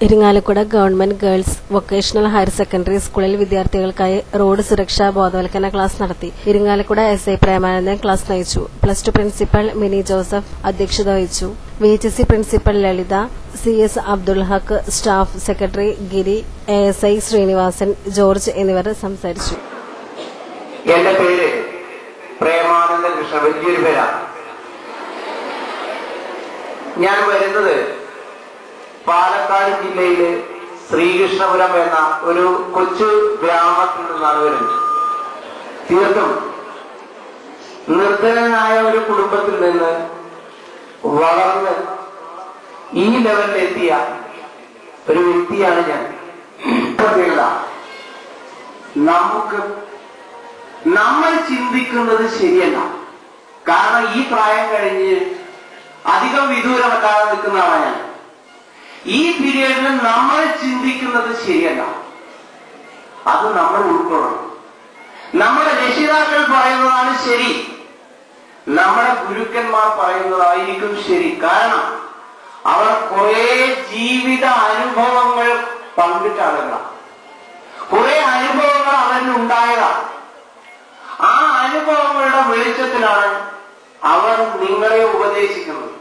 Irinjalakuda government girls vocational higher secondary സ്കൂളിൽ വിദ്യാർത്ഥികൾക്കായി road സുരക്ഷാ ബോധവൽക്കരണ ക്ലാസ് നടത്തി. Irinjalakuda S I Premanandan class നയിച്ചു. +2 പ്രിൻസിപ്പൽ മിനി ജോസഫ് അധ്യക്ഷത വഹിച്ചു. VHSC പ്രിൻസിപ്പൽ ലളിത, CS അബ്ദുൽ ഹക്ക്, സ്റ്റാഫ് സെക്രട്ടറി ഗിരി, ASI ശ്രീനിവാസൻ, ജോർജ് എന്നിവർ സംസാരിച്ചു. എന്റെ പേര് പ്രേമാനന്ദൻ കൃഷ്ണ. വലിയൊരു പേരാണ്. ഞാൻ വരുന്നത് പാലക്കാട് ജില്ലയിലെ ശ്രീകൃഷ്ണപുരം എന്ന ഒരു കൊച്ചു ഗ്രാമത്തിൽ നിന്നാണ് വരുന്നത്. തീർത്തും നിർധനനായ ഒരു കുടുംബത്തിൽ നിന്ന് വളർന്ന് ഈ ലെവലിലെത്തിയ ഒരു വ്യക്തിയാണ് ഞാൻ. നമ്മൾ ചിന്തിക്കുന്നത് ശരിയല്ല. കാരണം ഈ പ്രായം കഴിഞ്ഞ് അധികം വിദൂരമല്ലാതെ നിൽക്കുന്നതാണ് ഞാൻ. ഈ പീരീഡിൽ നമ്മൾ ചിന്തിക്കുന്നത് ശരിയല്ല. അത് നമ്മൾ ഉൾക്കൊള്ളണം. നമ്മുടെ രക്ഷിതാക്കൾ പറയുന്നതാണ് ശരി, നമ്മുടെ ഗുരുക്കന്മാർ പറയുന്നതായിരിക്കും ശരി. കാരണം അവർ കുറെ ജീവിത അനുഭവങ്ങൾ പങ്കിട്ട ആളുകളാണ്. കുറെ അനുഭവങ്ങൾ അവരിലുണ്ടായതാണ്. ആ അനുഭവങ്ങളുടെ വെളിച്ചത്തിലാണ് അവർ നിങ്ങളെ ഉപദേശിക്കുന്നത്.